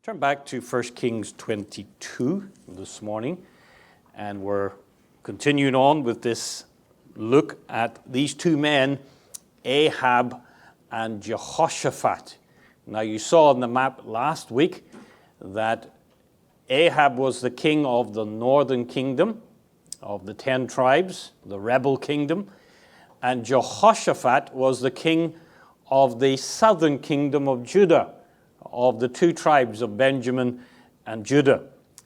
Turn back to 1 Kings 22 this morning, and we're continuing on with this look at these two men, Ahab and Jehoshaphat. Now, you saw on the map last week that Ahab was the king of the northern kingdom, of the 10 tribes, the rebel kingdom, and Jehoshaphat was the king of the southern kingdom of Judah, of the 2 tribes of Benjamin and Judah.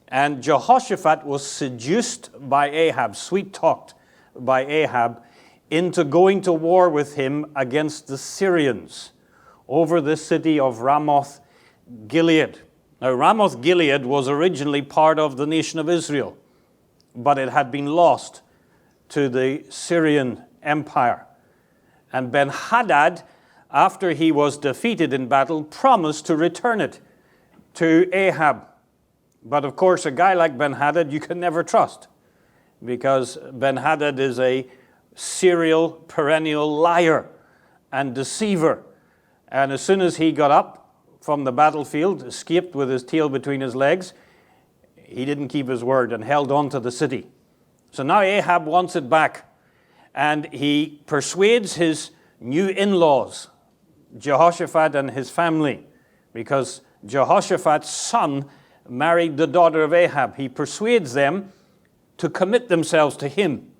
And Jehoshaphat was seduced by Ahab, sweet-talked by Ahab, into going to war with him against the Syrians over the city of Ramoth Gilead. Now, Ramoth Gilead was originally part of the nation of Israel, but it had been lost to the Syrian Empire. And Ben-Hadad, after he was defeated in battle, promised to return it to Ahab. But of course, a guy like Ben-Hadad you can never trust, because Ben-Hadad is a serial, perennial liar and deceiver. And as soon as he got up from the battlefield, escaped with his tail between his legs, he didn't keep his word and held on to the city. So now Ahab wants it back, and he persuades his new in-laws, Jehoshaphat and his family, because Jehoshaphat's son married the daughter of Ahab. He persuades them to commit themselves to him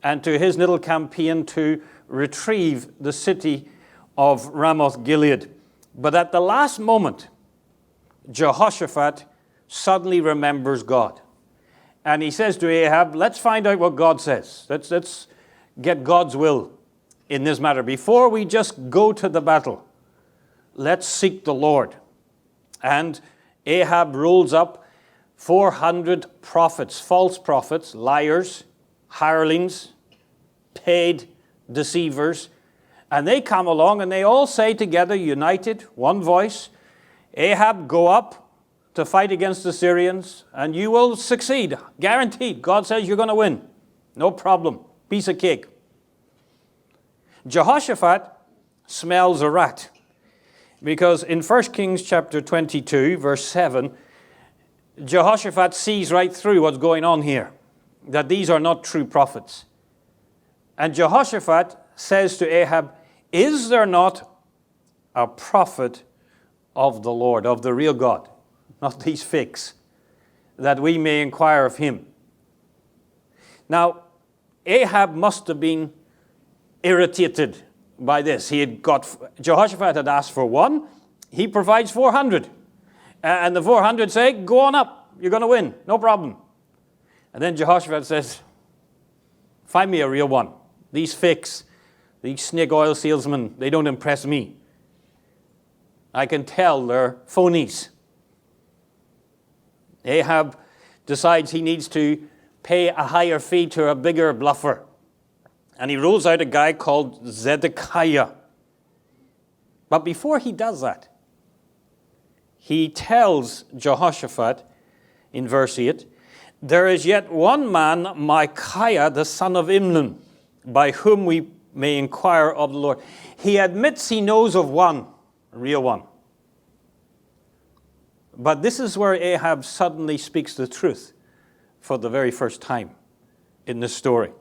and to his little campaign to retrieve the city of Ramoth Gilead. But at the last moment, Jehoshaphat suddenly remembers God. And he says to Ahab, let's find out what God says. Let's get God's will in this matter. Before we just go to the battle, let's seek the Lord. And Ahab rolls up 400 prophets, false prophets, liars, hirelings, paid deceivers. And they come along and they all say together, united, one voice, Ahab, go up to fight against the Syrians and you will succeed. Guaranteed. God says you're going to win. No problem. Piece of cake. Jehoshaphat smells a rat, because in 1 Kings chapter 22, verse 7, Jehoshaphat sees right through what's going on here, that these are not true prophets. And Jehoshaphat says to Ahab, is there not a prophet of the Lord, of the real God, not these fakes, that we may inquire of him? Now, Ahab must have been irritated by this. Jehoshaphat had asked for 1, he provides 400. And the 400 say, go on up, you're going to win, no problem. And then Jehoshaphat says, find me a real one. These fakes, these snake oil salesmen, they don't impress me. I can tell they're phonies. Ahab decides he needs to pay a higher fee to a bigger bluffer. And he rules out a guy called Zedekiah. But before he does that, he tells Jehoshaphat in verse 8, there is yet one man, Mykaya, the son of Imnan, by whom we may inquire of the Lord. He admits he knows of one, a real one. But this is where Ahab suddenly speaks the truth for the very first time in this story.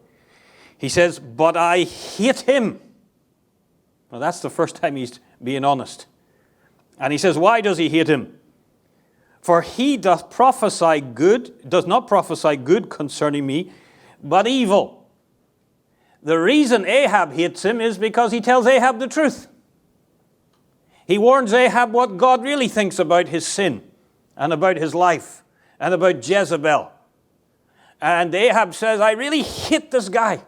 He says, but I hate him. Well, that's the first time he's being honest. And he says, why does he hate him? For he does not prophesy good concerning me, but evil. The reason Ahab hates him is because he tells Ahab the truth. He warns Ahab what God really thinks about his sin and about his life and about Jezebel. And Ahab says, I really hate this guy.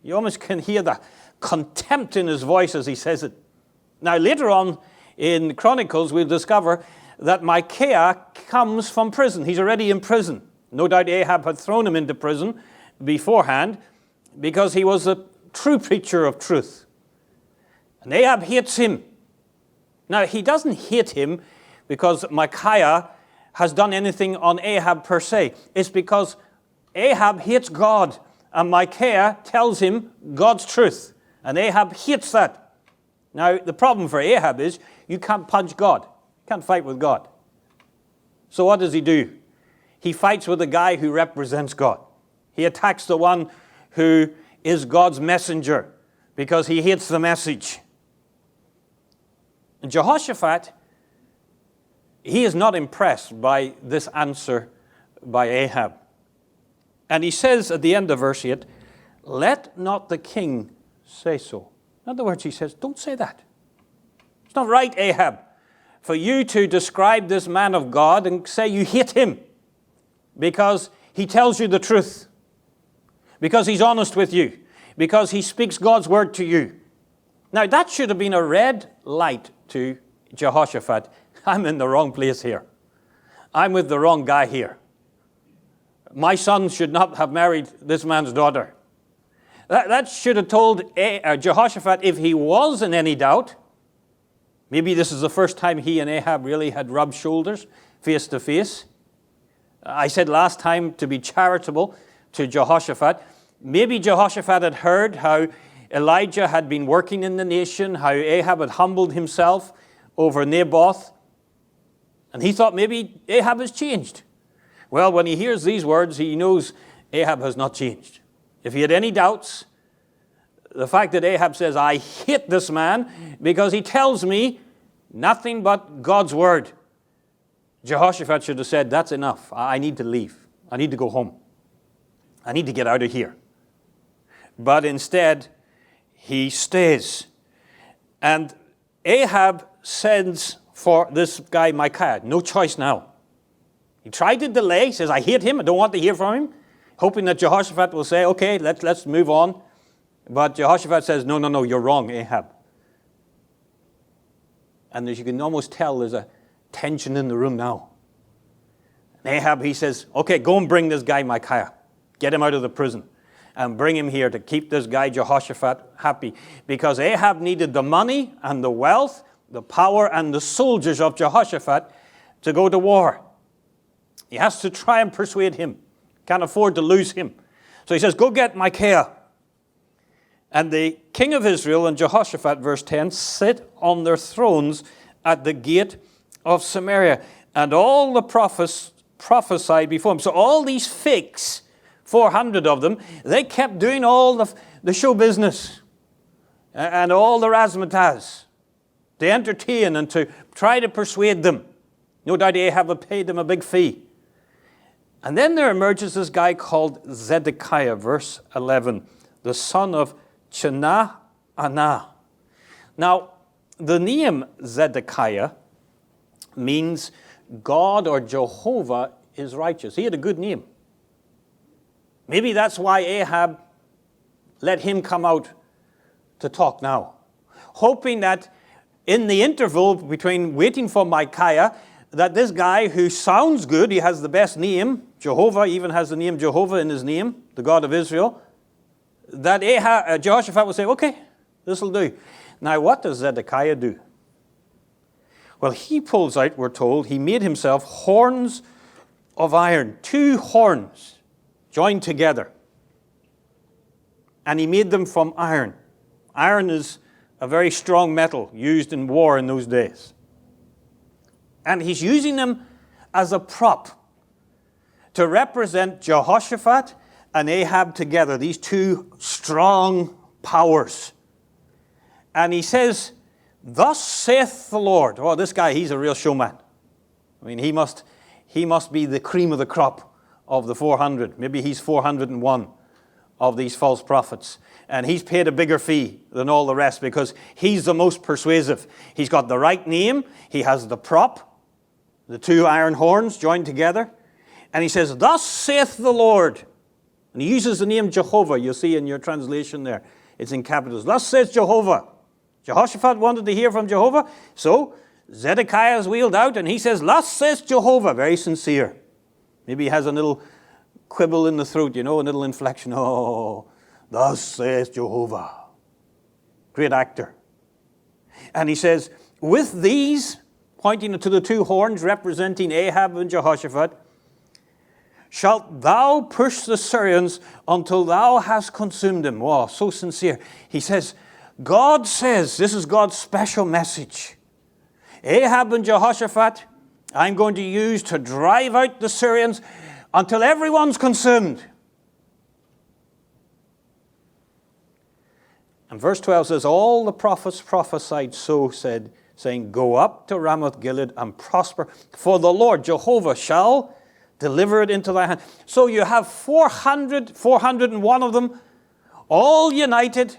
You almost can hear the contempt in his voice as he says it. Now, later on in Chronicles, we'll discover that Mykaya comes from prison. He's already in prison. No doubt Ahab had thrown him into prison beforehand because he was a true preacher of truth. And Ahab hates him. Now, he doesn't hate him because Mykaya has done anything on Ahab per se. It's because Ahab hates God. And Mykaya tells him God's truth. And Ahab hates that. Now, the problem for Ahab is you can't punch God. You can't fight with God. So what does he do? He fights with the guy who represents God. He attacks the one who is God's messenger because he hates the message. And Jehoshaphat, he is not impressed by this answer by Ahab. And he says at the end of verse 8, let not the king say so. In other words, he says, don't say that. It's not right, Ahab, for you to describe this man of God and say you hate him because he tells you the truth, because he's honest with you, because he speaks God's word to you. Now, that should have been a red light to Jehoshaphat. I'm in the wrong place here. I'm with the wrong guy here. My son should not have married this man's daughter. That should have told Jehoshaphat, if he was in any doubt, maybe this is the first time he and Ahab really had rubbed shoulders face to face. I said last time to be charitable to Jehoshaphat. Maybe Jehoshaphat had heard how Elijah had been working in the nation, how Ahab had humbled himself over Naboth. And he thought maybe Ahab has changed. Well, when he hears these words, he knows Ahab has not changed. If he had any doubts, the fact that Ahab says, I hate this man because he tells me nothing but God's word. Jehoshaphat should have said, that's enough. I need to leave. I need to go home. I need to get out of here. But instead, he stays. And Ahab sends for this guy Mykaya. No choice now. He tried to delay. He says, I hate him. I don't want to hear from him. Hoping that Jehoshaphat will say, okay, let's move on. But Jehoshaphat says, no, you're wrong, Ahab. And as you can almost tell, there's a tension in the room now. And Ahab, he says, okay, go and bring this guy Mykaya. Get him out of the prison. And bring him here to keep this guy Jehoshaphat happy. Because Ahab needed the money and the wealth, the power and the soldiers of Jehoshaphat to go to war. He has to try and persuade him. Can't afford to lose him. So he says, go get Mykaya. And the king of Israel and Jehoshaphat, verse 10, sit on their thrones at the gate of Samaria. And all the prophets prophesied before him. So all these fakes, 400 of them, they kept doing all the show business and all the razzmatazz to entertain and to try to persuade them. No doubt Ahab had paid them a big fee. And then there emerges this guy called Zedekiah, verse 11, the son of Chenaanah. Now, the name Zedekiah means God or Jehovah is righteous. He had a good name. Maybe that's why Ahab let him come out to talk now, hoping that in the interval between waiting for Mykaya, that this guy who sounds good, he has the best name, Jehovah even has the name Jehovah in his name, the God of Israel, that Jehoshaphat will say, okay, this will do. Now, what does Zedekiah do? Well, he pulls out, we're told, he made himself horns of iron, 2 horns joined together. And he made them from iron. Iron is a very strong metal used in war in those days. And he's using them as a prop to represent Jehoshaphat and Ahab together, these 2 strong powers. And he says, thus saith the Lord. Oh, this guy, he's a real showman. I mean, he must be the cream of the crop of the 400. Maybe he's 401 of these false prophets. And he's paid a bigger fee than all the rest because he's the most persuasive. He's got the right name. He has the prop, the 2 iron horns joined together. And he says, thus saith the Lord. And he uses the name Jehovah. You'll see in your translation there. It's in capitals. Thus says Jehovah. Jehoshaphat wanted to hear from Jehovah. So Zedekiah is wheeled out and he says, thus says Jehovah. Very sincere. Maybe he has a little quibble in the throat, a little inflection. Oh, thus says Jehovah. Great actor. And he says, with these, pointing to the 2 horns representing Ahab and Jehoshaphat, shalt thou push the Syrians until thou hast consumed them. Wow, so sincere. He says, God says, this is God's special message. Ahab and Jehoshaphat I'm going to use to drive out the Syrians until everyone's consumed. And verse 12 says, all the prophets prophesied so, saying, go up to Ramoth Gilead and prosper, for the Lord Jehovah shall deliver it into thy hand. So you have 401 of them, all united.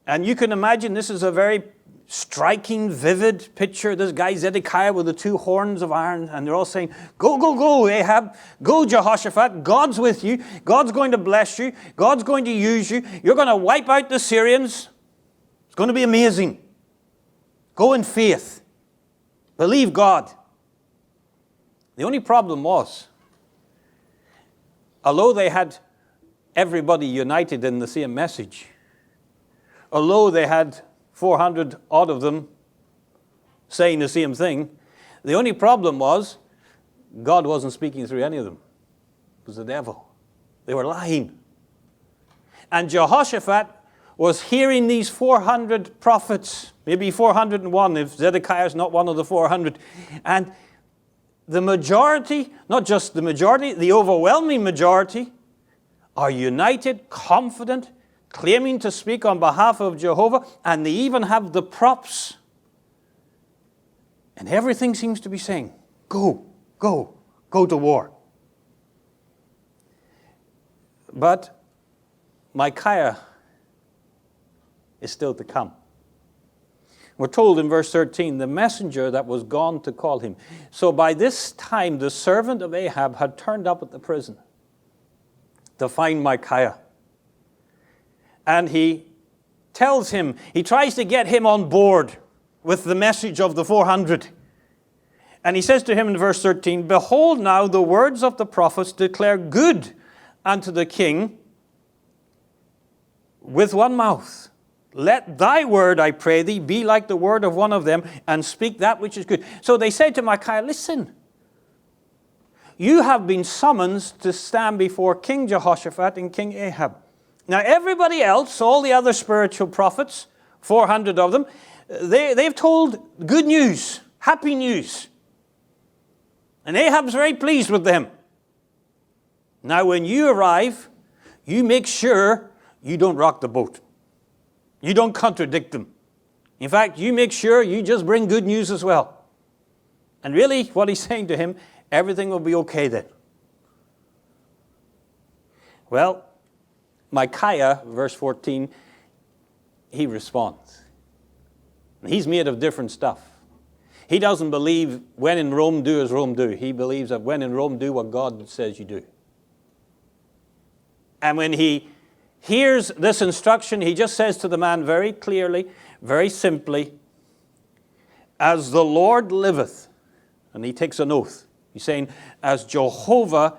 And you can imagine this is a very striking, vivid picture. This guy Zedekiah with the two horns of iron, and they're all saying, go, go, go, Ahab. Go, Jehoshaphat. God's with you. God's going to bless you. God's going to use you. You're going to wipe out the Syrians. It's going to be amazing. Go in faith. Believe God. The only problem was, although they had everybody united in the same message, although they had 400 odd of them saying the same thing, the only problem was God wasn't speaking through any of them. It was the devil. They were lying. And Jehoshaphat was hearing these 400 prophets, maybe 401 if Zedekiah is not one of the 400. And the majority, not just the majority, the overwhelming majority are united, confident, claiming to speak on behalf of Jehovah, and they even have the props. And everything seems to be saying, go, go, go to war. But Mykaya is still to come. We're told in verse 13, the messenger that was gone to call him. So by this time, the servant of Ahab had turned up at the prison to find Mykaya. And he tells him, he tries to get him on board with the message of the 400. And he says to him in verse 13, behold now the words of the prophets declare good unto the king with one mouth. Let thy word, I pray thee, be like the word of one of them, and speak that which is good. So they said to Mykaya, listen, you have been summoned to stand before King Jehoshaphat and King Ahab. Now everybody else, all the other spiritual prophets, 400 of them, they've told good news, happy news. And Ahab's very pleased with them. Now when you arrive, you make sure you don't rock the boat. You don't contradict them. In fact, you make sure you just bring good news as well. And really, what he's saying to him, everything will be okay then. Well, Mykaya, verse 14, he responds. He's made of different stuff. He doesn't believe when in Rome, do as Rome do. He believes that when in Rome, do what God says you do. And when he hears this instruction, he just says to the man very clearly, very simply, as the Lord liveth, and he takes an oath. He's saying, as Jehovah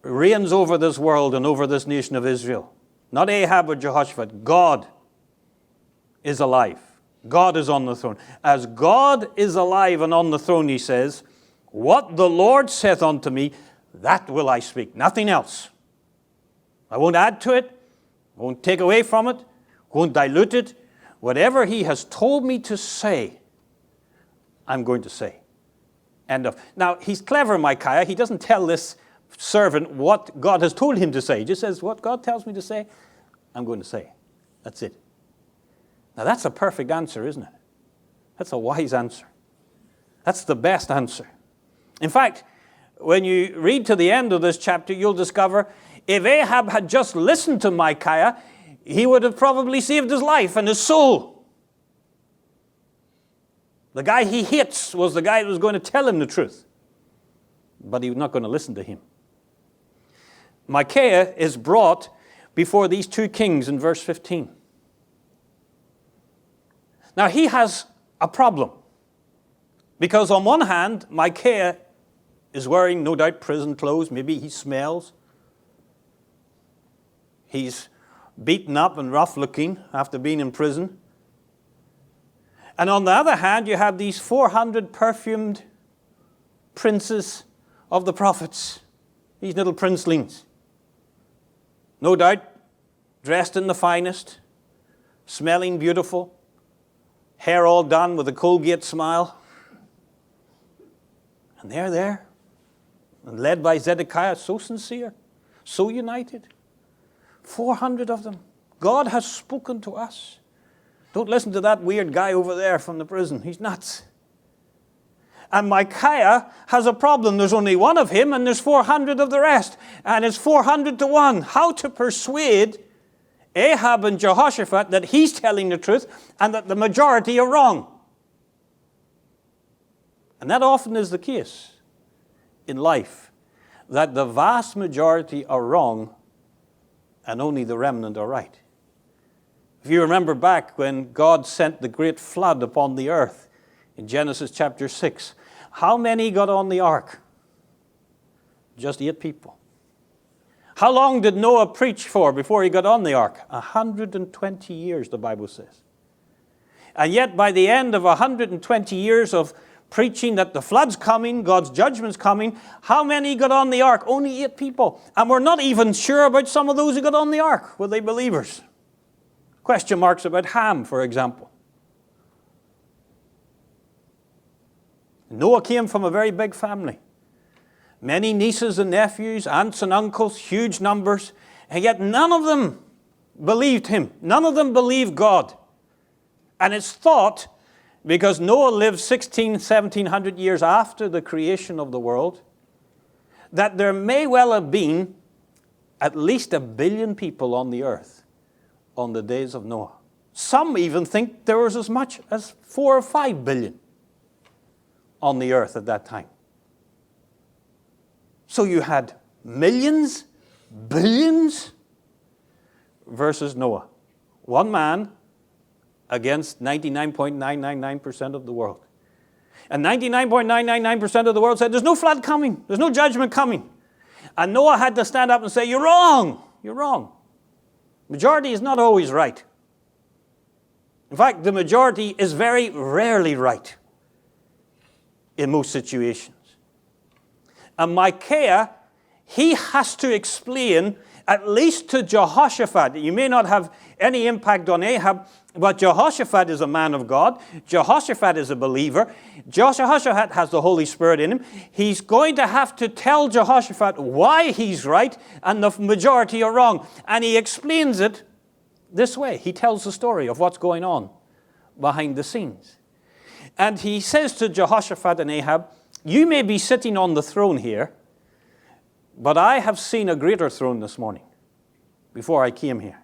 reigns over this world and over this nation of Israel, not Ahab or Jehoshaphat, God is alive. God is on the throne. As God is alive and on the throne, he says, what the Lord saith unto me, that will I speak. Nothing else. I won't add to it. I won't take away from it. Won't dilute it. Whatever he has told me to say, I'm going to say. End of. Now, he's clever, Mykaya. He doesn't tell this servant what God has told him to say. He just says, what God tells me to say, I'm going to say. That's it. Now, that's a perfect answer, isn't it? That's a wise answer. That's the best answer. In fact, when you read to the end of this chapter, you'll discover if Ahab had just listened to Mykaya, he would have probably saved his life and his soul. The guy he hates was the guy that was going to tell him the truth. But he was not going to listen to him. Mykaya is brought before these two kings in verse 15. Now he has a problem. Because on one hand, Mykaya is wearing, no doubt, prison clothes. Maybe he smells. He's beaten up and rough looking after being in prison. And on the other hand, you have these 400 perfumed princes of the prophets. These little princelings. No doubt, dressed in the finest, smelling beautiful, hair all done with a Colgate smile. And they're there, and led by Zedekiah, so sincere, so united. 400 of them. God has spoken to us. Don't listen to that weird guy over there from the prison. He's nuts. And Mykaya has a problem. There's only one of him, and there's 400 of the rest. And it's 400 to 1. How to persuade Ahab and Jehoshaphat that he's telling the truth and that the majority are wrong. And that often is the case in life, that the vast majority are wrong and only the remnant are right. If you remember back when God sent the great flood upon the earth in Genesis chapter 6, how many got on the ark? Just 8 people. How long did Noah preach for before he got on the ark? 120 years, the Bible says. And yet by the end of 120 years of preaching that the flood's coming, God's judgment's coming, how many got on the ark? Only 8 people. And we're not even sure about some of those who got on the ark. Were they believers? Question marks about Ham, for example. Noah came from a very big family. Many nieces and nephews, aunts and uncles, huge numbers. And yet none of them believed him. None of them believed God. And it's thought, because Noah lived 1700 years after the creation of the world, that there may well have been at least 1 billion people on the earth on the days of Noah. Some even think there was as much as 4 or 5 billion on the earth at that time. So you had millions, billions, versus Noah. One man against 99.999% of the world. And 99.999% of the world said, there's no flood coming. There's no judgment coming. And Noah had to stand up and say, you're wrong. You're wrong. Majority is not always right. In fact, the majority is very rarely right in most situations. And Mykaya, he has to explain, at least to Jehoshaphat. You may not have any impact on Ahab, but Jehoshaphat is a man of God. Jehoshaphat is a believer. Jehoshaphat has the Holy Spirit in him. He's going to have to tell Jehoshaphat why he's right and the majority are wrong. And he explains it this way. He tells the story of what's going on behind the scenes. And he says to Jehoshaphat and Ahab, you may be sitting on the throne here, but I have seen a greater throne this morning before I came here.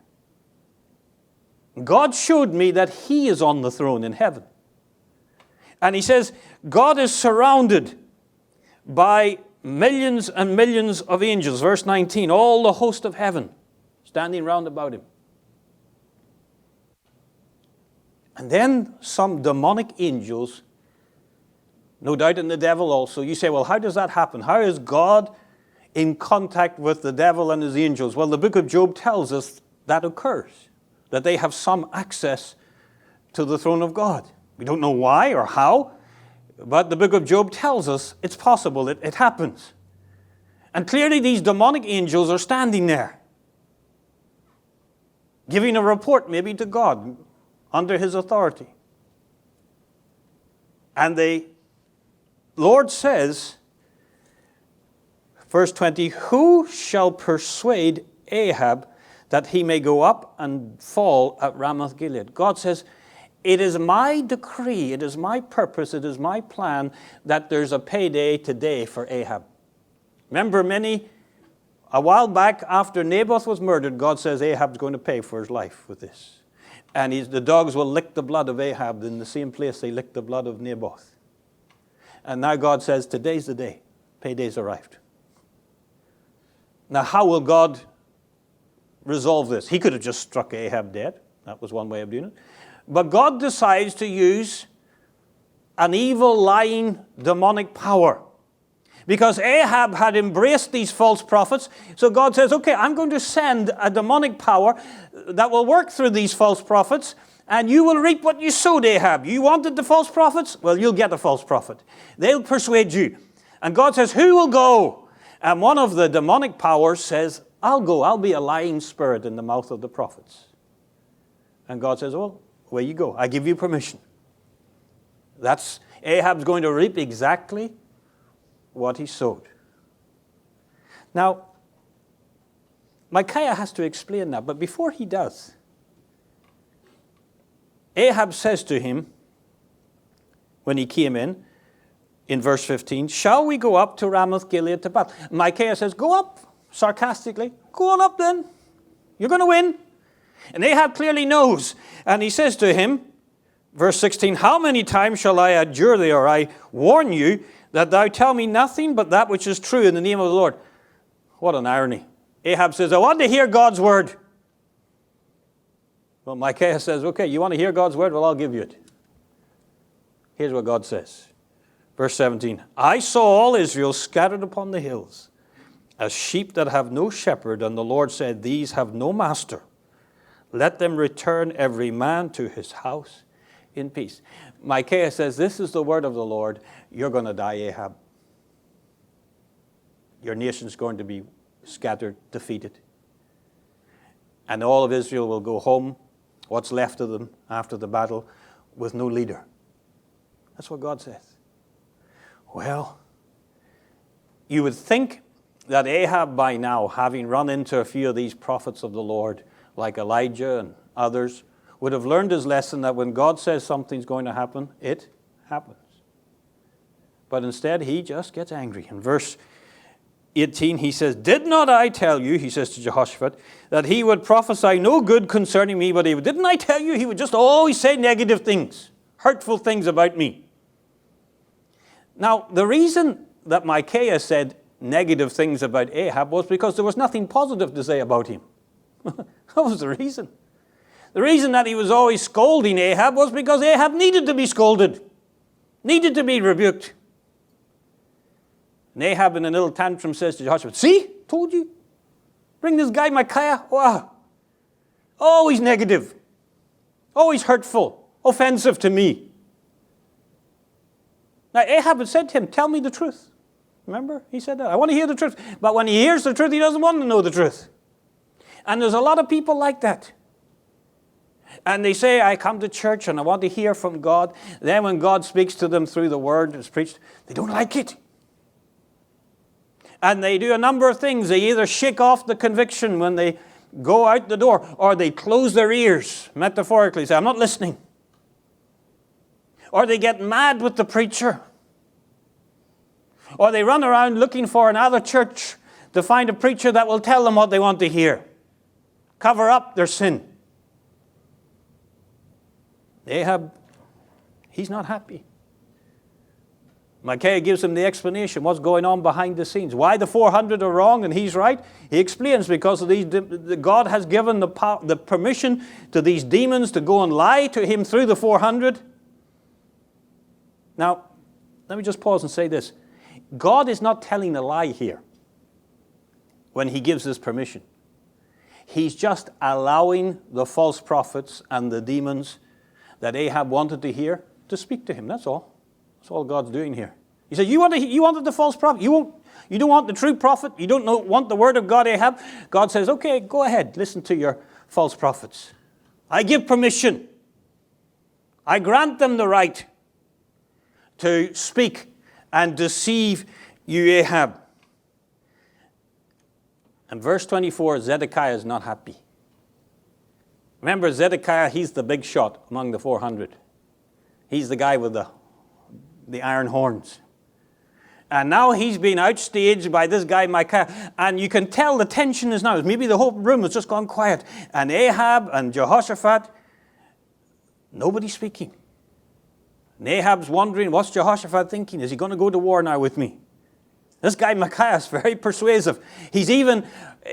God showed me that he is on the throne in heaven. And he says, God is surrounded by millions and millions of angels. Verse 19, all the host of heaven standing round about him. And then some demonic angels, no doubt in the devil also. You say, well, how does that happen? How is God in contact with the devil and his angels? Well, the book of Job tells us that occurs, that they have some access to the throne of God. We don't know why or how, but the book of Job tells us it's possible, it happens. And clearly these demonic angels are standing there, giving a report maybe to God under his authority. And the Lord says, verse 20, who shall persuade Ahab that he may go up and fall at Ramoth Gilead? God says, it is my decree, it is my purpose, it is my plan that there's a payday today for Ahab. Remember a while back after Naboth was murdered, God says Ahab's going to pay for his life with this. And the dogs will lick the blood of Ahab in the same place they licked the blood of Naboth. And now God says, today's the day. Payday's arrived. Now, how will God resolve this? He could have just struck Ahab dead. That was one way of doing it. But God decides to use an evil, lying, demonic power. Because Ahab had embraced these false prophets. So God says, okay, I'm going to send a demonic power that will work through these false prophets. And you will reap what you sowed, Ahab. You wanted the false prophets? Well, you'll get a false prophet. They'll persuade you. And God says, who will go? And one of the demonic powers says, I'll go. I'll be a lying spirit in the mouth of the prophets. And God says, well, where you go. I give you permission. Ahab's going to reap exactly what he sowed. Now, Mykaya has to explain that, but before he does, Ahab says to him, when he came in verse 15, shall we go up to Ramoth Gilead to battle? Mykaya says, go up, sarcastically. Go on up then. You're going to win. And Ahab clearly knows. And he says to him, verse 16, how many times shall I adjure thee, or I warn you, that thou tell me nothing but that which is true in the name of the Lord? What an irony. Ahab says, I want to hear God's word. Well, Mykaya says, okay, you want to hear God's word? Well, I'll give you it. Here's what God says. Verse 17, I saw all Israel scattered upon the hills, as sheep that have no shepherd, and the Lord said, these have no master. Let them return every man to his house in peace. Mykaya says, this is the word of the Lord. You're going to die, Ahab. Your nation's going to be scattered, defeated. And all of Israel will go home, what's left of them after the battle, with no leader. That's what God says. Well, you would think that Ahab by now, having run into a few of these prophets of the Lord, like Elijah and others, would have learned his lesson that when God says something's going to happen, it happens. But instead, he just gets angry. In verse 18, he says, did not I tell you, he says to Jehoshaphat, that he would prophesy no good concerning me, but didn't I tell you he would just always say negative things, hurtful things about me? Now, the reason that Mykaya said negative things about Ahab was because there was nothing positive to say about him. That was the reason. The reason that he was always scolding Ahab was because Ahab needed to be scolded, needed to be rebuked. And Ahab, in a little tantrum, says to Jehoshaphat, see, told you. Bring this guy Mykaya. Wow. Always negative. Always hurtful. Offensive to me. Now, Ahab had said to him, tell me the truth. Remember? He said that. I want to hear the truth. But when he hears the truth, he doesn't want to know the truth. And there's a lot of people like that. And they say, I come to church and I want to hear from God. Then when God speaks to them through the word that's preached, they don't like it. And they do a number of things. They either shake off the conviction when they go out the door, or they close their ears, metaphorically, say, I'm not listening. Or they get mad with the preacher. Or they run around looking for another church to find a preacher that will tell them what they want to hear. Cover up their sin. Ahab, he's not happy. Mykaya gives him the explanation, what's going on behind the scenes. Why the 400 are wrong and he's right? He explains because of these, God has given the permission to these demons to go and lie to him through the 400. Now, let me just pause and say this. God is not telling a lie here when he gives this permission. He's just allowing the false prophets and the demons that Ahab wanted to hear to speak to him. That's all. That's all God's doing here. He said, you wanted the false prophet. You don't want the true prophet. You don't want the word of God, Ahab. God says, okay, go ahead. Listen to your false prophets. I give permission. I grant them the right to speak and deceive you, Ahab. And verse 24, Zedekiah is not happy. Remember, Zedekiah, he's the big shot among the 400. He's the guy with the iron horns. And now he's been outstaged by this guy, Mykaya. And you can tell the tension is now. Maybe the whole room has just gone quiet. And Ahab and Jehoshaphat, nobody's speaking. And Ahab's wondering, what's Jehoshaphat thinking? Is he going to go to war now with me? This guy Mykaya is very persuasive. He's even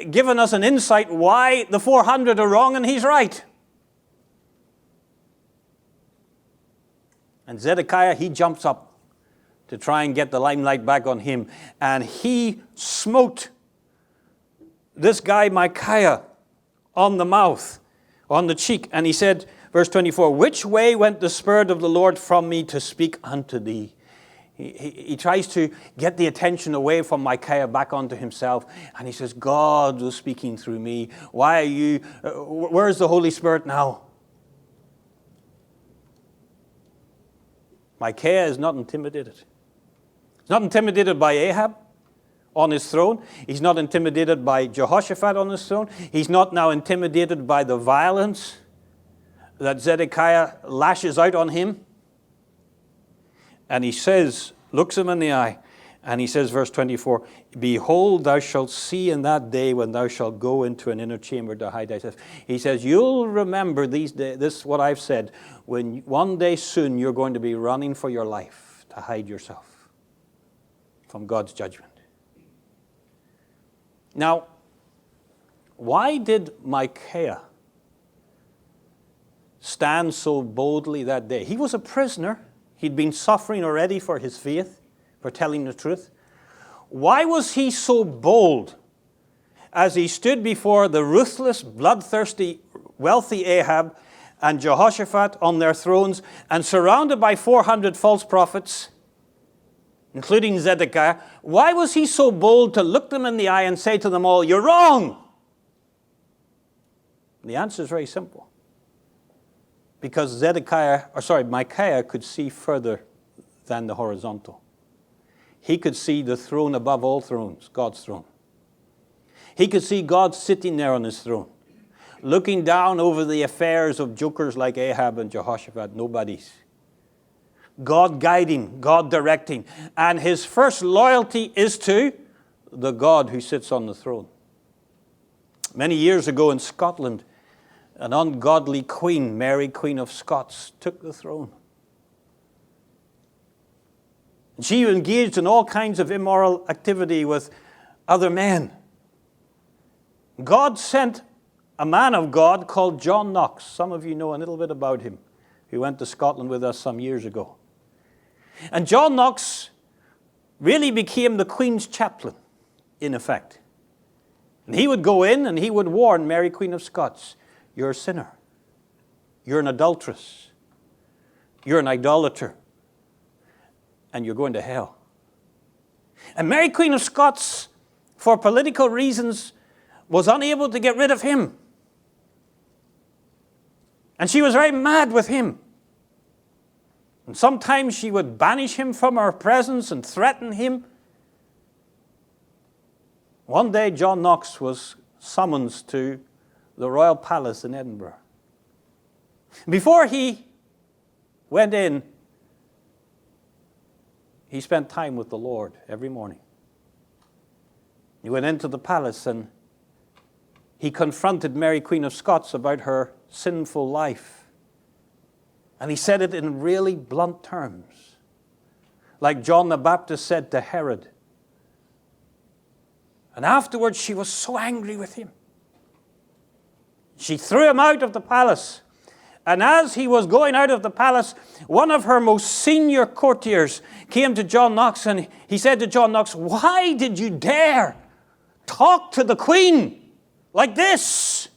given us an insight why the 400 are wrong and he's right. And Zedekiah, he jumps up to try and get the limelight back on him. And he smote this guy Mykaya on the mouth, on the cheek. And he said, verse 24, which way went the Spirit of the Lord from me to speak unto thee? He tries to get the attention away from Mykaya back onto himself. And he says, God was speaking through me. Why are you, where's the Holy Spirit now? Mykaya is not intimidated. He's not intimidated by Ahab on his throne. He's not intimidated by Jehoshaphat on his throne. He's not now intimidated by the violence that Zedekiah lashes out on him. And he says, looks him in the eye, and he says, verse 24, behold, thou shalt see in that day when thou shalt go into an inner chamber to hide thyself. He says, you'll remember these days, this what I've said, when one day soon you're going to be running for your life to hide yourself from God's judgment. Now, why did Mykaya stand so boldly that day? He was a prisoner. He'd been suffering already for his faith, for telling the truth. Why was he so bold as he stood before the ruthless, bloodthirsty, wealthy Ahab and Jehoshaphat on their thrones and surrounded by 400 false prophets, including Zedekiah? Why was he so bold to look them in the eye and say to them all, you're wrong? The answer is very simple. Because Mykaya could see further than the horizontal. He could see the throne above all thrones, God's throne. He could see God sitting there on his throne, looking down over the affairs of jokers like Ahab and Jehoshaphat, nobodies. God guiding, God directing. And his first loyalty is to the God who sits on the throne. Many years ago in Scotland, an ungodly queen, Mary, Queen of Scots, took the throne. She engaged in all kinds of immoral activity with other men. God sent a man of God called John Knox. Some of you know a little bit about him. He went to Scotland with us some years ago. And John Knox really became the Queen's chaplain, in effect. And he would go in and he would warn Mary, Queen of Scots, you're a sinner. You're an adulteress. You're an idolater. And you're going to hell. And Mary, Queen of Scots, for political reasons, was unable to get rid of him. And she was very mad with him. And sometimes she would banish him from her presence and threaten him. One day, John Knox was summoned to the Royal Palace in Edinburgh. Before he went in, he spent time with the Lord every morning. He went into the palace and he confronted Mary, Queen of Scots, about her sinful life. And he said it in really blunt terms, like John the Baptist said to Herod. And afterwards she was so angry with him. She threw him out of the palace. And as he was going out of the palace, one of her most senior courtiers came to John Knox and he said to John Knox, why did you dare talk to the Queen like this?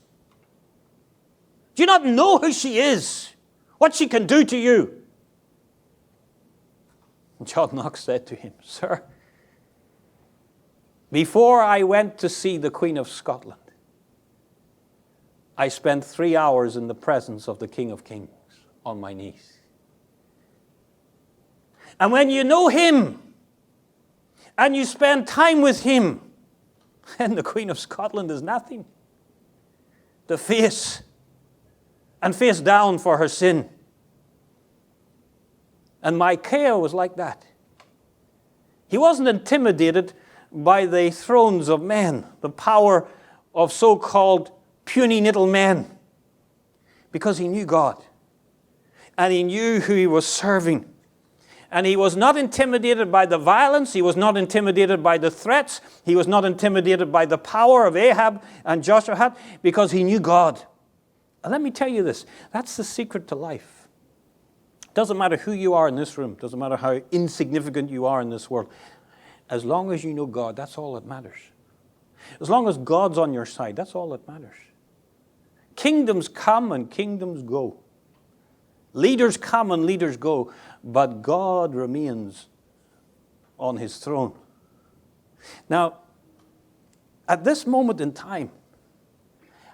Do you not know who she is? What she can do to you? And John Knox said to him, sir, before I went to see the Queen of Scotland, I spent 3 hours in the presence of the King of Kings on my knees. And when you know him and you spend time with him, then the Queen of Scotland is nothing to face and face down for her sin. And Mykaya was like that. He wasn't intimidated by the thrones of men, the power of so-called puny little men, because he knew God and he knew who he was serving. And he was not intimidated by the violence. He was not intimidated by the threats. He was not intimidated by the power of Ahab and Jehoshaphat, because he knew God. And let me tell you this, that's the secret to life. Doesn't matter who you are in this room, doesn't matter how insignificant you are in this world. As long as you know God, that's all that matters. As long as God's on your side, that's all that matters. Kingdoms come and kingdoms go. Leaders come and leaders go, but God remains on his throne. Now, at this moment in time,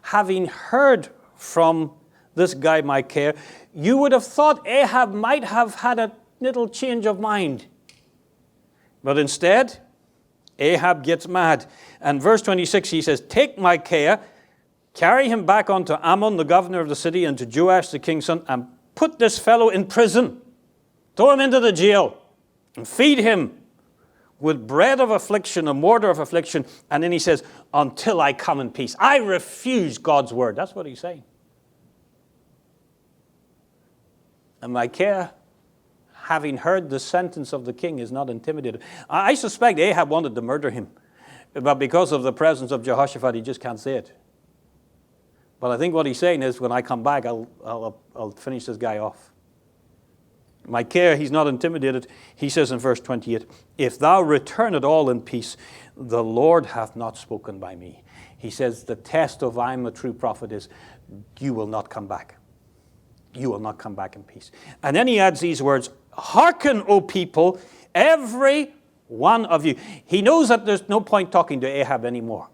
having heard from this guy Mykaya, you would have thought Ahab might have had a little change of mind. But instead, Ahab gets mad. And verse 26, he says, take Mykaya, carry him back unto Ammon, the governor of the city, and to Joash, the king's son, and put this fellow in prison. Throw him into the jail and feed him with bread of affliction, a mortar of affliction. And then he says, until I come in peace. I refuse God's word. That's what he's saying. And Mykaya, having heard the sentence of the king, is not intimidated. I suspect Ahab wanted to murder him. But because of the presence of Jehoshaphat, he just can't say it. But I think what he's saying is, when I come back, I'll finish this guy off. Mykaya, he's not intimidated. He says in verse 28, if thou return at all in peace, the Lord hath not spoken by me. He says, the test of I am a true prophet is, you will not come back. You will not come back in peace. And then he adds these words, hearken, O people, every one of you. He knows that there's no point talking to Ahab anymore.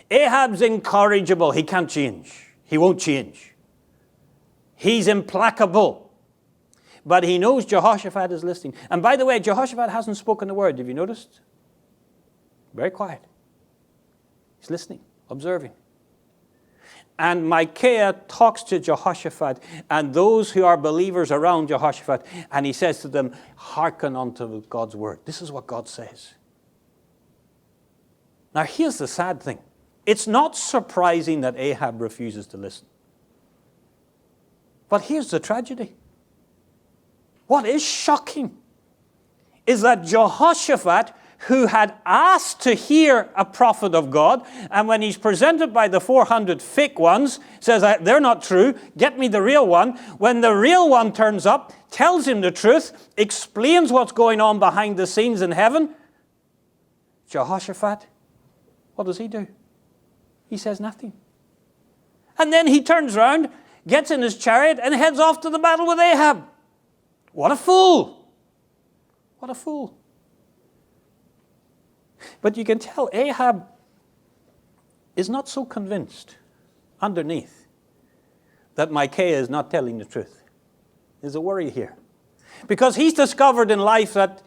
Ahab's incorrigible. He can't change. He won't change. He's implacable. But he knows Jehoshaphat is listening. And by the way, Jehoshaphat hasn't spoken a word. Have you noticed? Very quiet. He's listening, observing. And Mykaya talks to Jehoshaphat and those who are believers around Jehoshaphat, and he says to them, hearken unto God's word. This is what God says. Now here's the sad thing. It's not surprising that Ahab refuses to listen. But here's the tragedy. What is shocking is that Jehoshaphat, who had asked to hear a prophet of God, and when he's presented by the 400 fake ones, says, they're not true, get me the real one. When the real one turns up, tells him the truth, explains what's going on behind the scenes in heaven, Jehoshaphat, what does he do? He says nothing. And then he turns around, gets in his chariot, and heads off to the battle with Ahab. What a fool! What a fool. But you can tell Ahab is not so convinced underneath that Mykaya is not telling the truth. There's a worry here. Because he's discovered in life that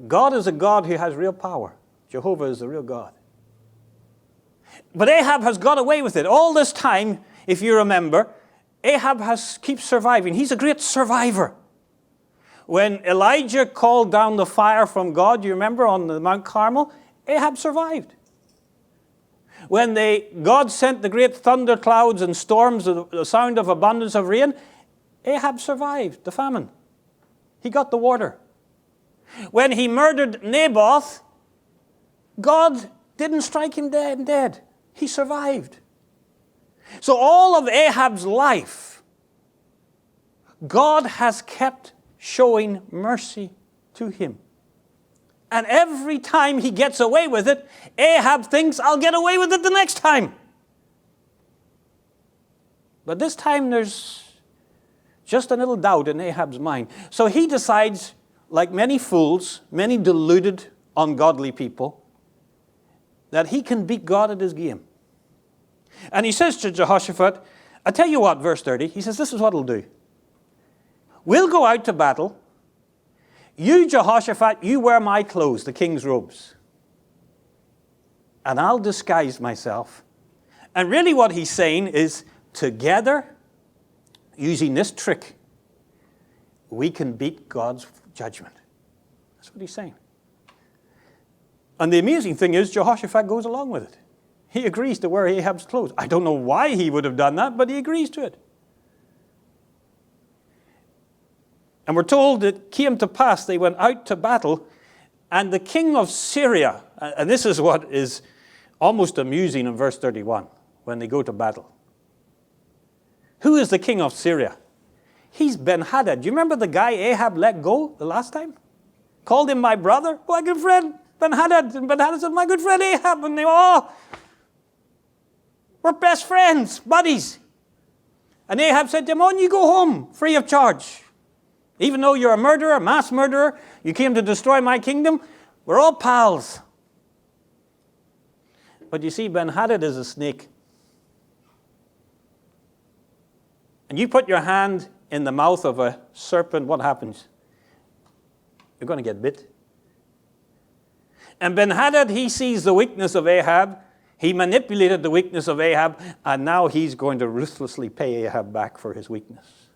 God is a God who has real power. Jehovah is the real God. But Ahab has got away with it. All this time, if you remember, Ahab keeps surviving. He's a great survivor. When Elijah called down the fire from God, you remember, on the Mount Carmel, Ahab survived. When God sent the great thunder clouds and storms, the sound of abundance of rain, Ahab survived the famine. He got the water. When he murdered Naboth, God didn't strike him dead. He survived. So all of Ahab's life, God has kept showing mercy to him. And every time he gets away with it, Ahab thinks, I'll get away with it the next time. But this time there's just a little doubt in Ahab's mind. So he decides, like many fools, many deluded, ungodly people, that he can beat God at his game. And he says to Jehoshaphat, I tell you what, verse 30, he says, this is what he'll do. We'll go out to battle. You, Jehoshaphat, you wear my clothes, the king's robes. And I'll disguise myself. And really what he's saying is, together, using this trick, we can beat God's judgment. That's what he's saying. And the amazing thing is, Jehoshaphat goes along with it. He agrees to wear Ahab's clothes. I don't know why he would have done that, but he agrees to it. And we're told it came to pass, they went out to battle, and the king of Syria, and this is what is almost amusing in verse 31, when they go to battle. Who is the king of Syria? He's Ben-Hadad. Do you remember the guy Ahab let go the last time? Called him my brother, my good friend, Ben-Hadad. And Ben-Hadad said, my good friend Ahab. And they we're best friends, buddies. And Ahab said to him, on you go home, free of charge. Even though you're a murderer, a mass murderer, you came to destroy my kingdom, we're all pals. But you see, Ben-Hadad is a snake. And you put your hand in the mouth of a serpent, what happens? You're going to get bit. And Ben-Hadad, he sees the weakness of Ahab. He manipulated the weakness of Ahab, and now he's going to ruthlessly pay Ahab back for his weakness.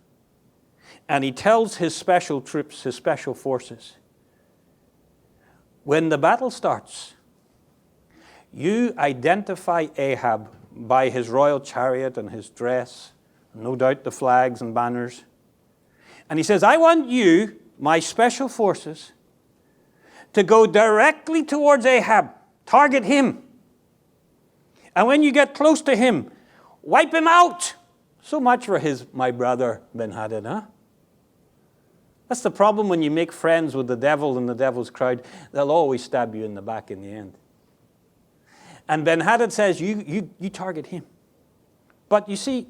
And he tells his special troops, his special forces, when the battle starts, you identify Ahab by his royal chariot and his dress, no doubt the flags and banners. And he says, I want you, my special forces, to go directly towards Ahab. Target him. And when you get close to him, wipe him out. So much for my brother Ben-Hadad, huh? That's the problem when you make friends with the devil and the devil's crowd. They'll always stab you in the back in the end. And Ben-Hadad says, you target him. But you see,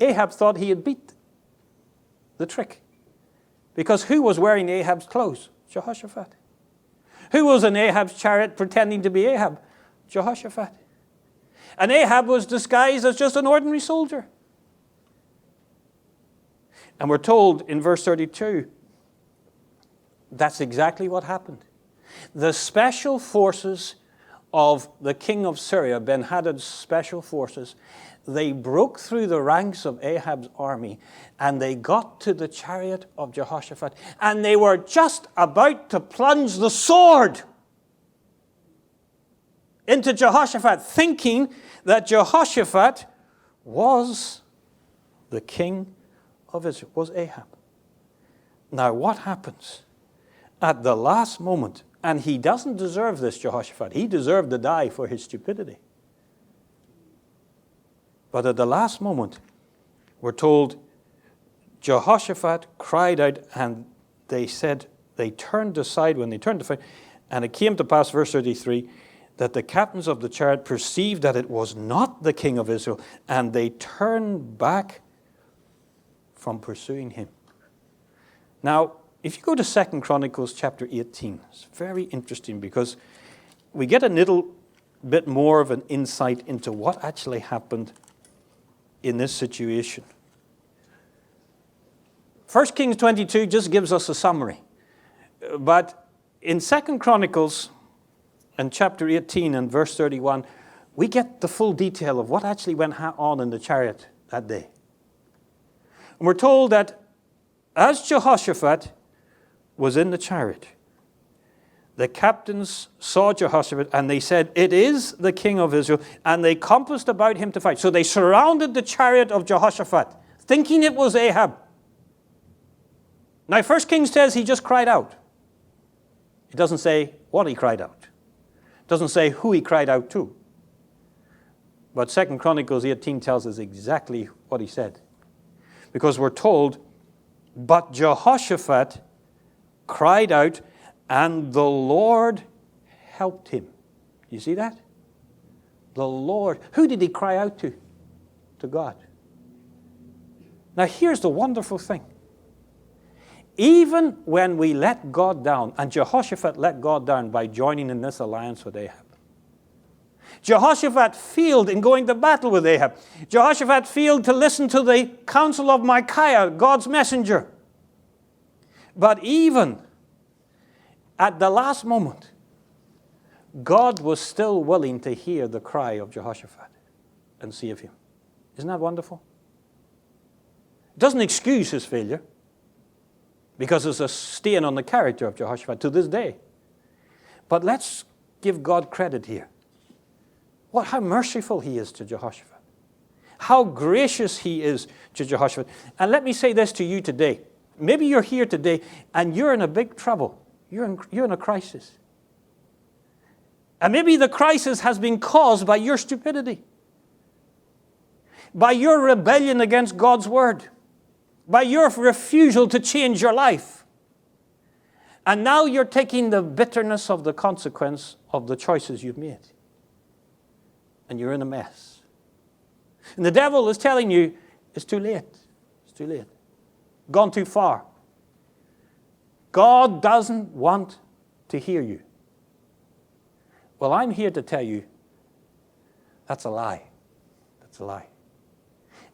Ahab thought he had beat the trick. Because who was wearing Ahab's clothes? Jehoshaphat. Who was in Ahab's chariot pretending to be Ahab? Jehoshaphat. And Ahab was disguised as just an ordinary soldier. And we're told in verse 32, that's exactly what happened. The special forces of the king of Syria, Ben-Hadad's special forces, they broke through the ranks of Ahab's army and they got to the chariot of Jehoshaphat, and they were just about to plunge the sword into Jehoshaphat, thinking that Jehoshaphat was the king of Israel, was Ahab. Now what happens at the last moment? And he doesn't deserve this, Jehoshaphat. He deserved to die for his stupidity. But at the last moment, we're told Jehoshaphat cried out, and they said, they turned aside when they turned to fight. And it came to pass, verse 33, that the captains of the chariot perceived that it was not the king of Israel, and they turned back from pursuing him. Now, if you go to 2 Chronicles chapter 18, it's very interesting because we get a little bit more of an insight into what actually happened in this situation. 1 Kings 22 just gives us a summary. But in 2 Chronicles and chapter 18 and verse 31, we get the full detail of what actually went on in the chariot that day. And we're told that as Jehoshaphat was in the chariot, the captains saw Jehoshaphat and they said, it is the king of Israel, and they compassed about him to fight. So they surrounded the chariot of Jehoshaphat, thinking it was Ahab. Now 1 Kings says he just cried out. It doesn't say what he cried out. It doesn't say who he cried out to. But 2 Chronicles 18 tells us exactly what he said. Because we're told, but Jehoshaphat cried out, and the Lord helped him. You see that? The Lord. Who did he cry out to? To God. Now here's the wonderful thing. Even when we let God down, and Jehoshaphat let God down by joining in this alliance with Ahab. Jehoshaphat failed in going to battle with Ahab. Jehoshaphat failed to listen to the counsel of Mykaya, God's messenger. But even at the last moment, God was still willing to hear the cry of Jehoshaphat and save him. Isn't that wonderful? It doesn't excuse his failure, because it's a stain on the character of Jehoshaphat to this day. But let's give God credit here. How merciful he is to Jehoshaphat. How gracious he is to Jehoshaphat. And let me say this to you today. Maybe you're here today and you're in a big trouble. You're in a crisis. And maybe the crisis has been caused by your stupidity, by your rebellion against God's word, by your refusal to change your life. And now you're taking the bitterness of the consequence of the choices you've made. And you're in a mess. And the devil is telling you, it's too late. It's too late. Gone too far. God doesn't want to hear you. Well, I'm here to tell you, that's a lie. That's a lie.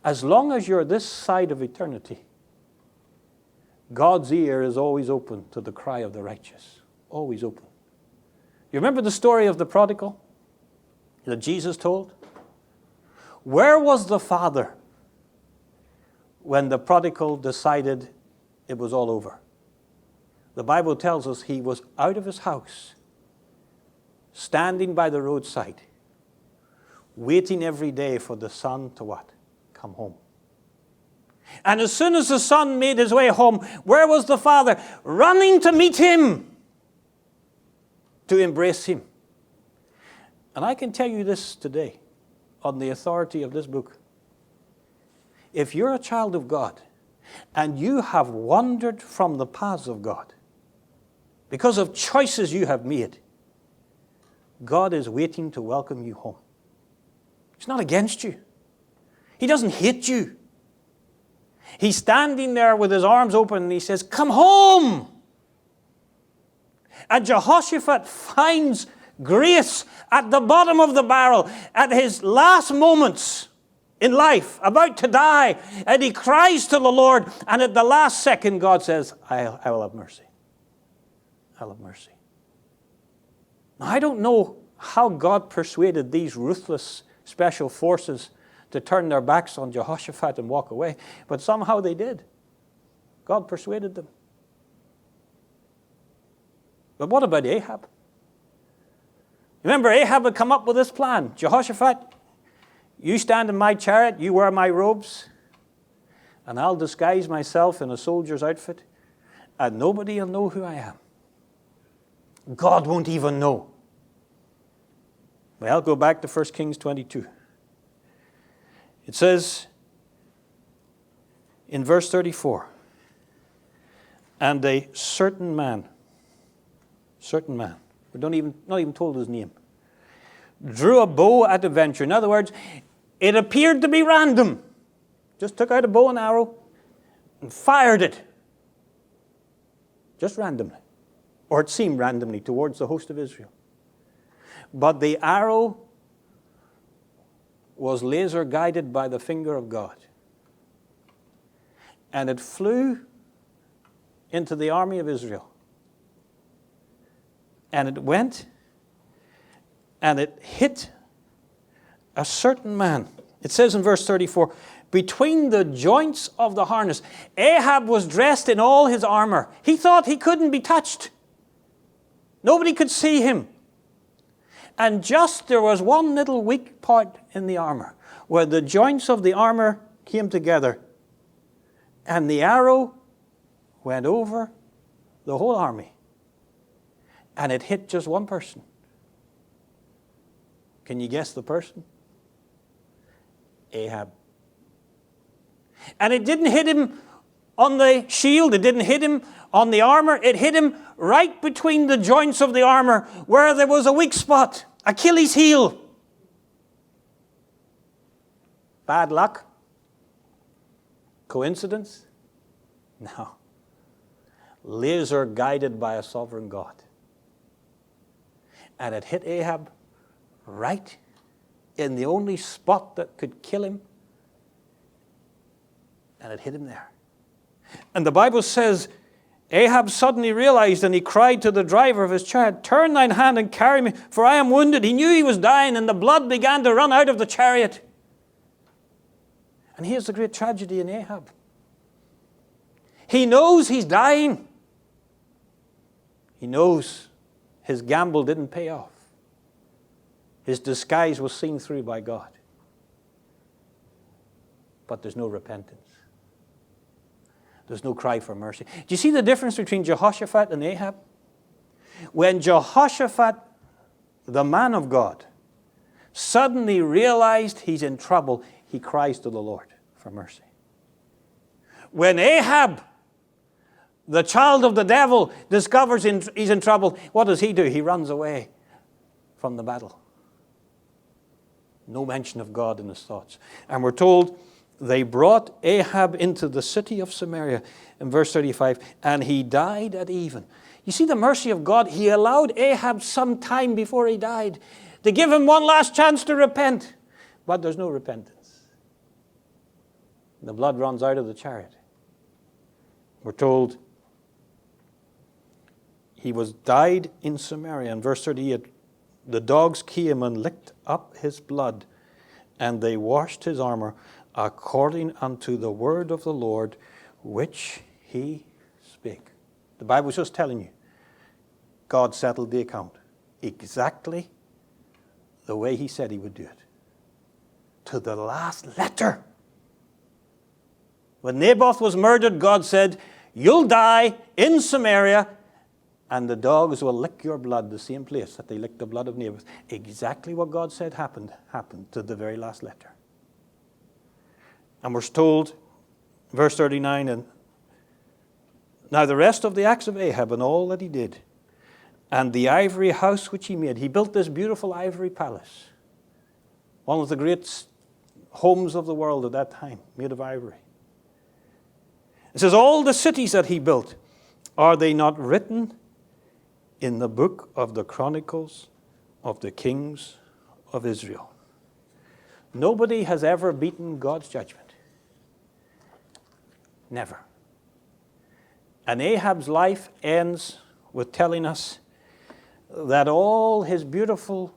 As long as you're this side of eternity, God's ear is always open to the cry of the righteous. Always open. You remember the story of the prodigal that Jesus told? Where was the father when the prodigal decided it was all over? The Bible tells us he was out of his house, standing by the roadside, waiting every day for the son to what? Come home. And as soon as the son made his way home, where was the father? Running to meet him, to embrace him. And I can tell you this today, on the authority of this book. If you're a child of God, and you have wandered from the paths of God, because of choices you have made, God is waiting to welcome you home. He's not against you. He doesn't hate you. He's standing there with his arms open and he says, come home. And Jehoshaphat finds grace at the bottom of the barrel, at his last moments in life, about to die. And he cries to the Lord. And at the last second, God says, I will have mercy. I'll have mercy. Now, I don't know how God persuaded these ruthless special forces to turn their backs on Jehoshaphat and walk away. But somehow they did. God persuaded them. But what about Ahab? Remember, Ahab had come up with this plan. Jehoshaphat, you stand in my chariot, you wear my robes, and I'll disguise myself in a soldier's outfit, and nobody will know who I am. God won't even know. Well, go back to 1 Kings 22. It says in verse 34, and a certain man, we not even told his name, drew a bow at a venture. In other words, it appeared to be random. Just took out a bow and arrow and fired it. Just randomly. Or it seemed randomly towards the host of Israel. But the arrow was laser guided by the finger of God. And it flew into the army of Israel. And it went and it hit a certain man. It says in verse 34, between the joints of the harness. Ahab was dressed in all his armor. He thought he couldn't be touched. Nobody could see him. And just there was one little weak part in the armor, where the joints of the armor came together. And the arrow went over the whole army. And it hit just one person. Can you guess the person? Ahab. And it didn't hit him on the shield. It didn't hit him on the armor. It hit him right between the joints of the armor where there was a weak spot. Achilles' heel. Bad luck? Coincidence? No. Laser guided by a sovereign God. And it hit Ahab right in the only spot that could kill him. And it hit him there. And the Bible says, Ahab suddenly realized, and he cried to the driver of his chariot, turn thine hand and carry me, for I am wounded. He knew he was dying, and the blood began to run out of the chariot. And here's the great tragedy in Ahab. He knows he's dying. He knows his gamble didn't pay off. His disguise was seen through by God. But there's no repentance. There's no cry for mercy. Do you see the difference between Jehoshaphat and Ahab? When Jehoshaphat, the man of God, suddenly realized he's in trouble, he cries to the Lord for mercy. When Ahab, the child of the devil, discovers he's in trouble, what does he do? He runs away from the battle. No mention of God in his thoughts. And we're told they brought Ahab into the city of Samaria in verse 35, and he died at even. You see the mercy of God. He allowed Ahab some time before he died to give him one last chance to repent. But there's no repentance. The blood runs out of the chariot. We're told he was died in Samaria. In verse 38, the dogs came and licked up his blood, and they washed his armor according unto the word of the Lord, which he spake. The Bible's just telling you, God settled the account exactly the way he said he would do it. To the last letter. When Naboth was murdered, God said, you'll die in Samaria, and the dogs will lick your blood, the same place that they licked the blood of Naboth. Exactly what God said happened to the very last letter. And we're told, verse 39, and now the rest of the acts of Ahab and all that he did, and the ivory house which he made. He built this beautiful ivory palace, one of the great homes of the world at that time, made of ivory. It says, all the cities that he built, are they not written in the book of the Chronicles of the kings of Israel? Nobody has ever beaten God's judgment. Never. And Ahab's life ends with telling us that all his beautiful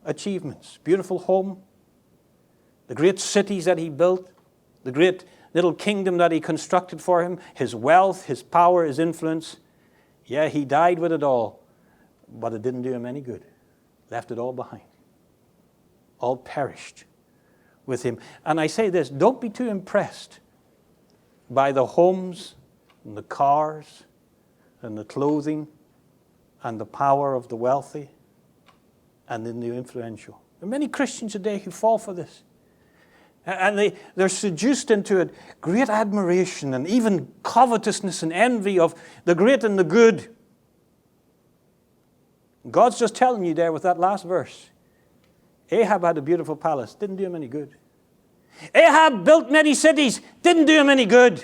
achievements, beautiful home, the great cities that he built, the great little kingdom that he constructed for him, his wealth, his power, his influence, yeah, he died with it all, but it didn't do him any good. Left it all behind. All perished with him. And I say this, don't be too impressed by the homes and the cars and the clothing and the power of the wealthy and in the influential. There are many Christians today who fall for this. And they're seduced into it. Great admiration and even covetousness and envy of the great and the good. God's just telling you there with that last verse. Ahab had a beautiful palace. Didn't do him any good. Ahab built many cities. Didn't do him any good.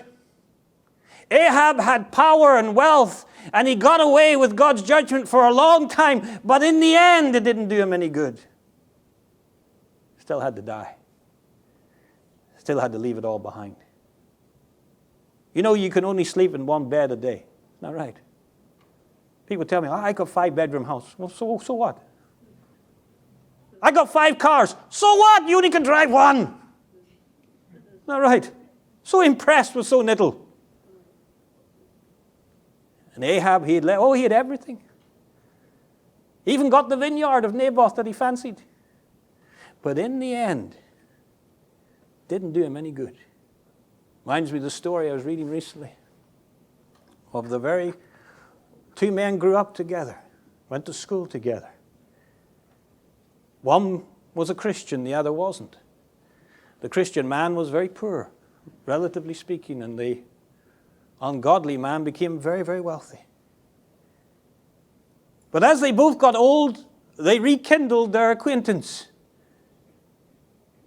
Ahab had power and wealth, and he got away with God's judgment for a long time, but in the end it didn't do him any good. Still had to die. Still had to leave it all behind. You know, you can only sleep in one bed a day. Isn't that right? People tell me, I got a 5-bedroom house. Well, so what? I got 5 cars. So what? You only can drive one. Isn't that right? So impressed with so little. And Ahab, he had everything. He even got the vineyard of Naboth that he fancied. But in the end, didn't do him any good. Reminds me of the story I was reading recently of the very 2 men grew up together, went to school together. One was a Christian, the other wasn't. The Christian man was very poor, relatively speaking, and the ungodly man became very, very wealthy. But as they both got old, they rekindled their acquaintance.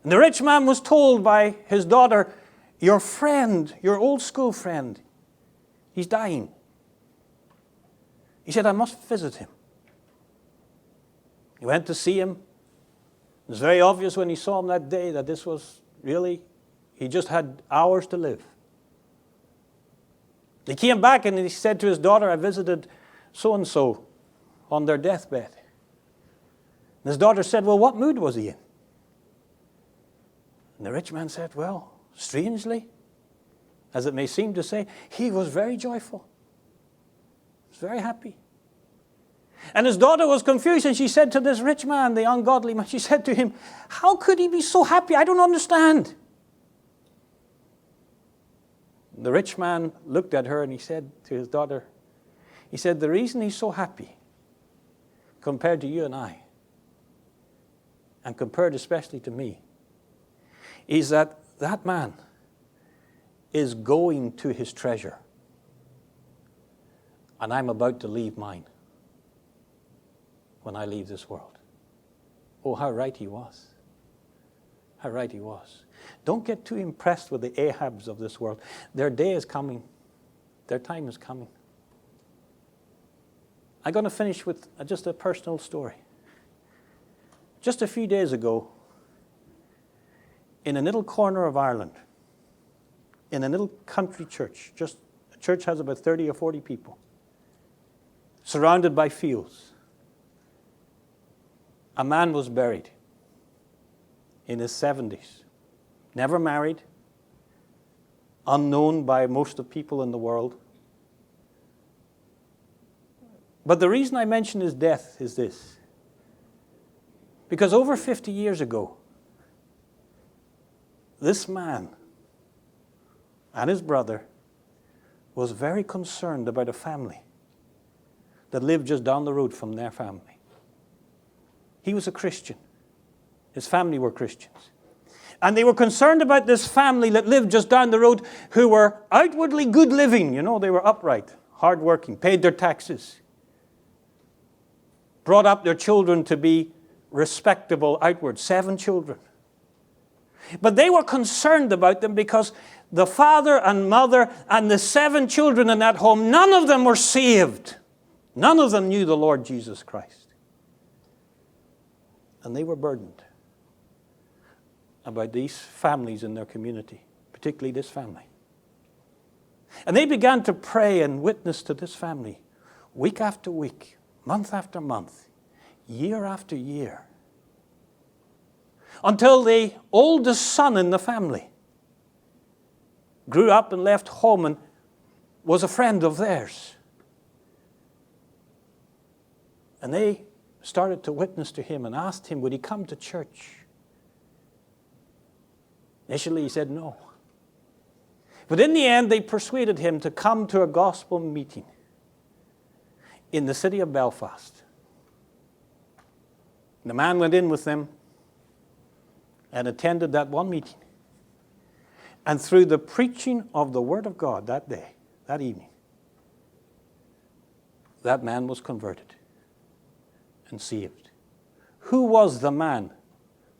And the rich man was told by his daughter, your friend, your old school friend, he's dying. He said, I must visit him. He went to see him. It was very obvious when he saw him that day that this was really, he just had hours to live. He came back and he said to his daughter, I visited so-and-so on their deathbed. And his daughter said, well, what mood was he in? And the rich man said, well, strangely, as it may seem to say, he was very joyful. He was very happy. And his daughter was confused, and she said to this rich man, the ungodly man, she said to him, how could he be so happy? I don't understand. The rich man looked at her and he said to his daughter, he said, the reason he's so happy compared to you and I, and compared especially to me, is that that man is going to his treasure, and I'm about to leave mine when I leave this world. Oh, how right he was. How right he was. Don't get too impressed with the Ahabs of this world. Their day is coming. Their time is coming. I'm going to finish with just a personal story. Just a few days ago, in a little corner of Ireland, in a little country church, just church has about 30 or 40 people, surrounded by fields. A man was buried in his 70s, never married, unknown by most of the people in the world. But the reason I mention his death is this. Because over 50 years ago, this man and his brother was very concerned about a family that lived just down the road from their family. He was a Christian. His family were Christians. And they were concerned about this family that lived just down the road who were outwardly good living. You know, they were upright, hardworking, paid their taxes, brought up their children to be respectable outward, 7 children. But they were concerned about them because the father and mother and the 7 children in that home, none of them were saved. None of them knew the Lord Jesus Christ. And they were burdened about these families in their community, particularly this family. And they began to pray and witness to this family week after week, month after month, year after year, until the oldest son in the family grew up and left home and was a friend of theirs. And they started to witness to him and asked him, would he come to church? Initially, he said no. But in the end, they persuaded him to come to a gospel meeting in the city of Belfast. The man went in with them and attended that one meeting. And through the preaching of the Word of God that day, that evening, that man was converted and saved. Who was the man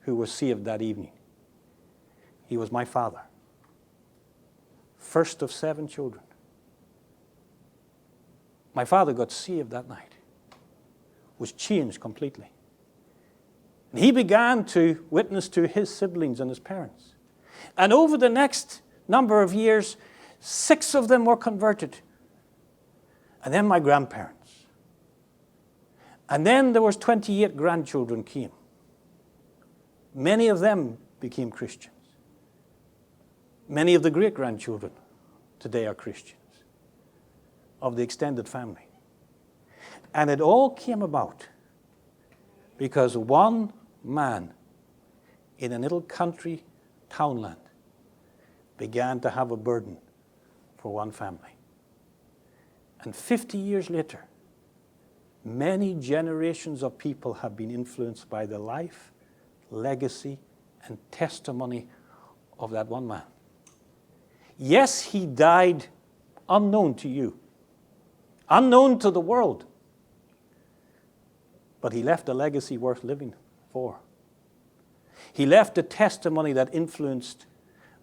who was saved that evening? He was my father. First of 7 children. My father got saved that night. Was changed completely. And he began to witness to his siblings and his parents. And over the next number of years, 6 of them were converted. And then my grandparents. And then there was 28 grandchildren came. Many of them became Christians. Many of the great-grandchildren today are Christians of the extended family. And it all came about because one man in a little country townland began to have a burden for one family. And 50 years later, many generations of people have been influenced by the life, legacy, and testimony of that one man. Yes, he died unknown to you, unknown to the world, but he left a legacy worth living for. He left a testimony that influenced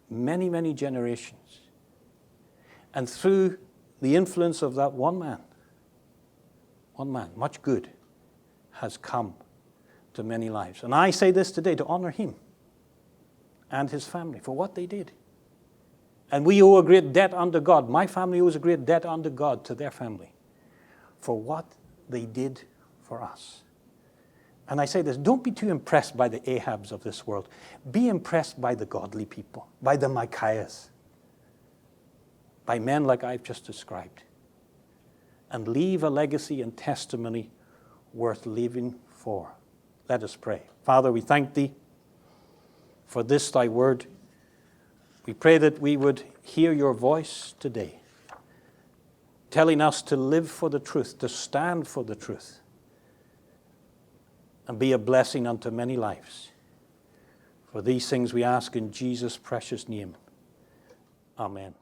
many, many generations. And through the influence of that one man, much good has come to many lives. And I say this today to honor him and his family for what they did. And we owe a great debt unto God. My family owes a great debt unto God to their family for what they did for us. And I say this, don't be too impressed by the Ahabs of this world. Be impressed by the godly people, by the Mykayas, by men like I've just described. And leave a legacy and testimony worth living for. Let us pray. Father, we thank thee for this thy word. We pray that we would hear your voice today, telling us to live for the truth, to stand for the truth, and be a blessing unto many lives. For these things we ask in Jesus' precious name. Amen.